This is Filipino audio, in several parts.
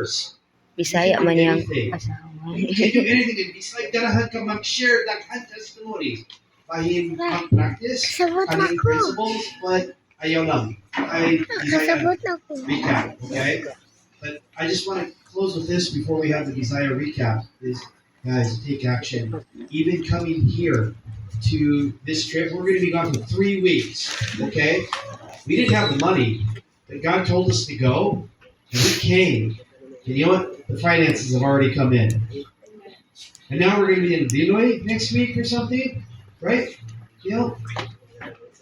members. Bisaya man yang Anything. asawa. You can do anything. It's like ganahan ka mag-share daghan testimonies. Pahin mag-practice, pahin principles, but ayaw lang. Ay, Bisaya recap, okay? But I just want to close with this before we have the Bisaya recap is, guys, take action. Even coming here to this trip, we're going to be gone for 3 weeks, okay? We didn't have the money, but God told us to go, and we came. And you know what? The finances have already come in. And now we're going to be in Vinoy next week or something, right? You know,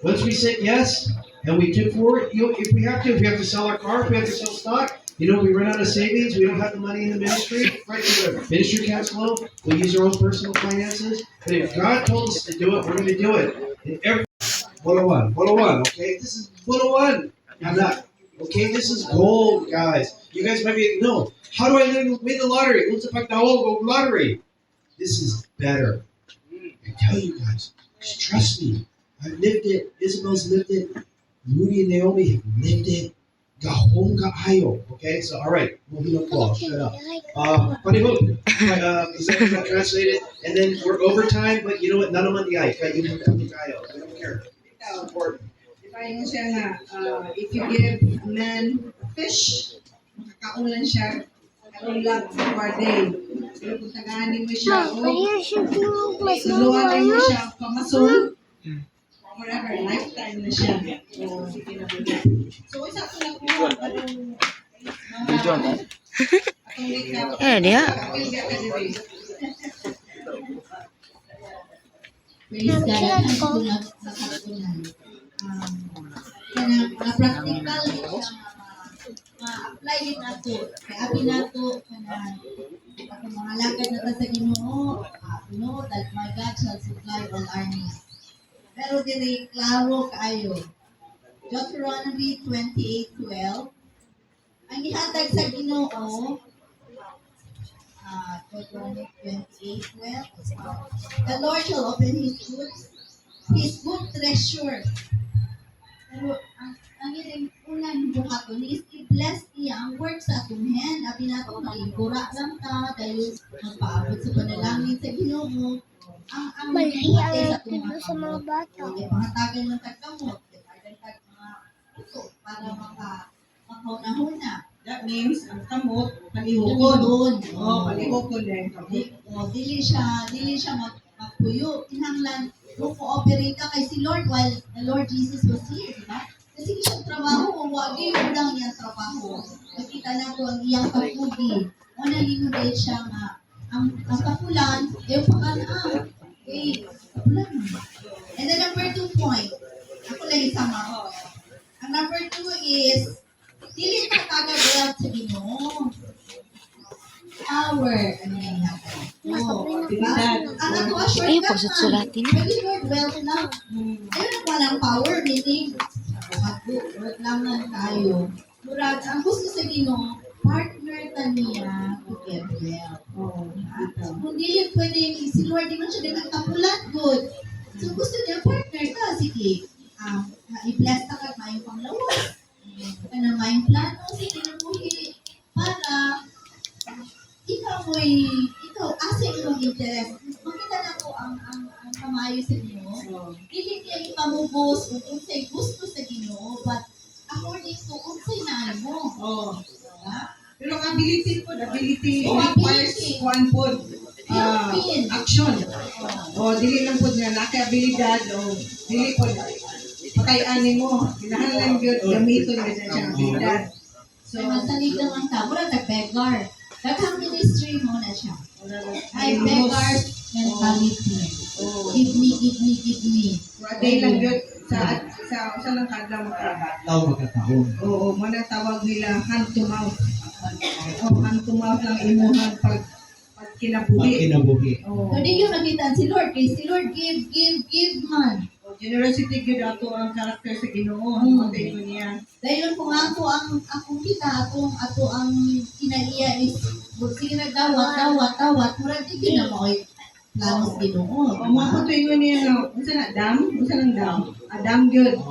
once we said yes, and we took forward, you know, if we have to sell our car, if we have to sell stock, you know, we run out of savings, we don't have the money in the ministry, right? The ministry cash flow, we'll use our own personal finances. But if God told us to do it, we're going to do it. And every 101, okay? This is 101. I'm not. Okay, this is gold, guys. You guys might be, no. How do I win the lottery? What's the lottery? This is better. I tell you guys, just trust me. I've lived it. Isabel's lived it. Rudy and Naomi have lived it. Gahong kaayo. Okay, so all right. Shut up. Panihog. Is that not translated? And then we're overtime, but you know what? None of them ay. Kaya yun ang kayo. I don't care. It's important. Ayun siya nga, if you give a man a fish, makakaulan siya, ulat for a day. Pero kung tagahanin mo siya, luwanin mo siya, pamason, forever, lifetime na siya. So, isa ko lang po, atong recap. Dia. Praise God, ang nakatunan. Na-practical ma-apply din nato. Kaya abi nato ako mga lagad na ta sa Ginoo, know that my God shall supply all our needs. Pero dili klaro kaayo. Deuteronomy 28:12. Ang ihatag sa Ginoo, Deuteronomy 28:12. The Lord shall open His good treasure. Pero ang ilang unang buhaton is i-bless niya ang work sa atong hand. Abi nato maigura lang ta dahil magpaabot sa panalangin sa Ginoo. Ang buhat sa atong mga bata. Pangatagan ng tagkamot, dagdag mga puso para makauna-huna. That means, ang kamot, palihukon. Palihukon din. Dili siya magpuyo. Kinahanglan co-operate ka kay si Lord while the Lord Jesus was here, di ba? Kasi siyang trabaho, wagi yung lang niyang trabaho. Nakita na ko ang iyang kapugi. Una linunod siya nga, ang kapulan, pakanaan. Kapulan. And then number 2 point, ako lang isama ko. Ang number 2 is, dili ka kagagawad sa Ginoo. Power. Ano yung natin? Diba? Ang ako shortcut Pag sulatin. Pwede Lord, wealth lang. Ayun, walang power, meaning, work lang lang tayo. Murag, ang gusto sa Ginoo, partner ta niya to get wealth. Kung di yun pwede, si Lord, di man siya din nagtapulat, good. So gusto niya, partner ka, sige. I-bless ta ka, mayong panglawas. Kana mayong plano, sige na muhi. Para, ikaw, asa yung interest. Makita na ko ang kamayo sa Ginoo. Dili niya ipamubos kung unsay gusto sa Ginoo, but according to unsay naan mo. Pero ang ability requires one pod. Action. Dili lang pod nga naka-abilidad o dili pod pakayanin mo. Kinahanglan gyud gamiton gyud sa abilidad. So, masalig lang ang tao, wala tag-beggar. Daghang ministry mo na siya. Ay, beggars mentality. Give me. Day lang yun sa lang kadlaw Magkataon. Oo, manang tawag nila hand to mouth. Hand to mouth lang imuhan pag kinabuhi. Pwede yung nakita si Lord. Kay si Lord, give man. Generosity gyud ato ang karakter sa Ginoo. Matay mo niya. Dahil kung akong kita, ato ang kinaiya is, sige na dawat. Murag di na mo ay plano sa Ginoo. Mga patuloy niya na, unsa nang dam? Dam gyud.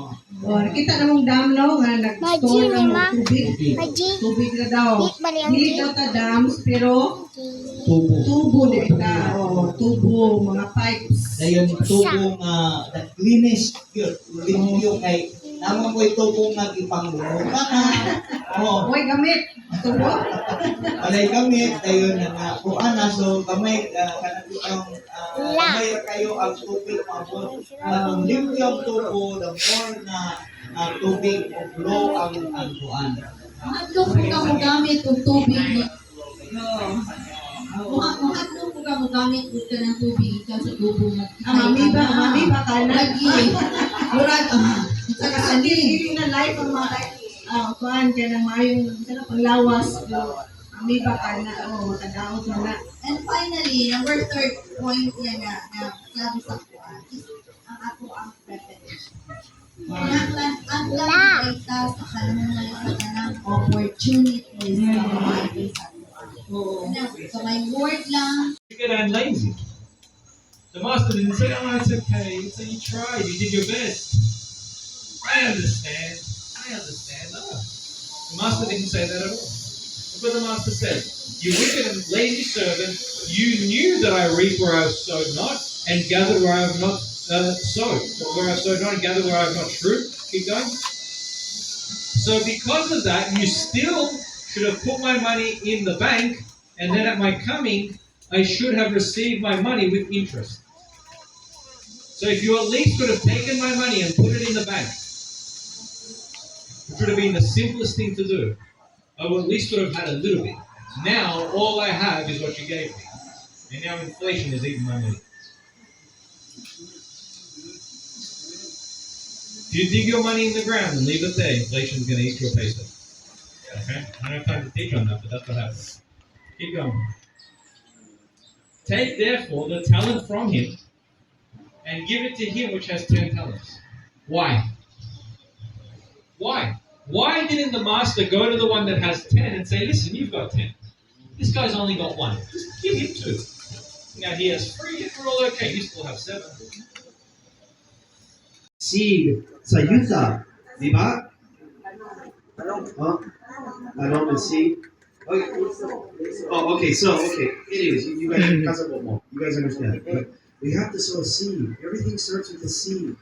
O, nakita na mong dam, no? Nga nag-store ng tubig. Tubig na daw. Dili daw ta dams, pero tubo dito. O, tubo, mga pipes. Dayon tubo nga the cleanest pure limpyo kay namang ko'y tubo nga ipanglupa na. Oh, Uy, gamit. Tubo. walay gamit dayon nga kuan na so gamay kanang itong gamay ra kayo ang tubig mabot. Ang limpyo ang tubo the more na tubig o flow ang kuan. Mahadlok po ka mo gamit og tubig ni Oo. mahadlok po ka mo gamit og kanang tubig ikaw sa tubo nga. Mami ba ka na? Lagi. Murag Saka sa dili na life ang mga kuan ka ng mayong sana panglawas. Mami ba ka na? O, makadaot mo na. And finally, number third point yan na sabi sa kuan is ang ato ang preparation. Ang lang ita sa kanunay sa kanang opportunities na mamagay sa ato. So may word lang, Good and lazy. The master didn't say, "Oh, it's okay. It's you tried. You did your best." I understand. No, the master didn't say that at all. Look what the master said: "You wicked and lazy servant, you knew that I reap where I sowed not, and gathered where I have not sowed. Where I sowed not, and gathered where I have not true." Keep going. So because of that, you still should have put my money in the bank, and then at my coming, I should have received my money with interest. So if you at least could have taken my money and put it in the bank, which would have been the simplest thing to do, I would at least would have had a little bit. Now, all I have is what you gave me. And now inflation is eating my money. If you dig your money in the ground and leave it there, inflation is going to eat your payslip. Okay? I don't have time to teach on that, but that's what happens. Keep going. Take therefore the talent from him and give it to him which has 10 talents. Why? Why didn't the master go to the one that has 10 and say, "Listen, you've got 10. This guy's only got 1. Just give him 2. Now he has 3, we're all okay. You still have 7. Seed sa yuta, di ba? Huh? Ano the seed? Okay. Oh, okay. So, anyways, you guys understand. But we have to sow a seed. Everything starts with the seed.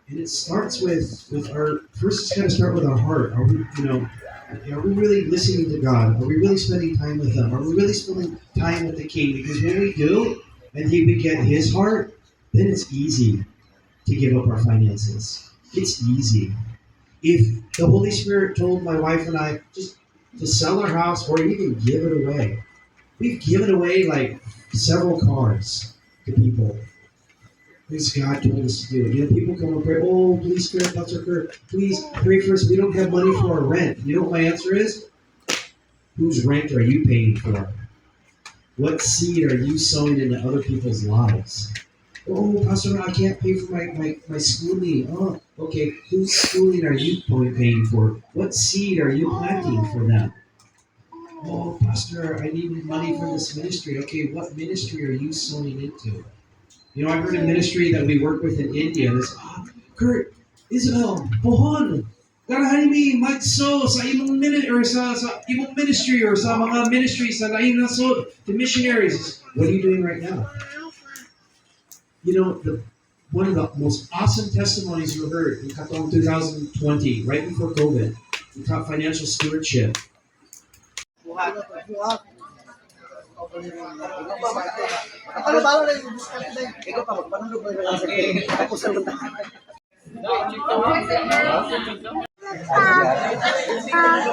And it starts with our, first it's got to start with our heart. Are we really listening to God? Are we really spending time with Him? Are we really spending time with the King? Because when we do, and we get His heart, then it's easy to give up our finances. It's easy. If the Holy Spirit told my wife and I just to sell our house or even give it away, we've given away like several cars to people. Because God told us to do it. People come and pray, "Oh, please, Spirit, Pastor Kurt, please pray for us. We don't have money for our rent." You know what my answer is? Whose rent are you paying for? What seed are you sowing into other people's lives? "Oh, Pastor, I can't pay for my schooling." Oh, okay. Whose schooling are you paying for? What seed are you planting for them? "Oh, Pastor, I need money for this ministry." Okay, what ministry are you sowing into? I heard a ministry that we work with in India. This, Kurt, Isabel, Pohon, garahan mi mag-sow sa imong or sa imong ministry or sa mga ministries na lain na sold to missionaries. What are you doing right now? One of the most awesome testimonies you heard in Katong 2020, right before COVID, we taught financial stewardship.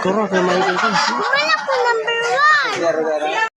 Kurang kay may dito. Wala ko number 1.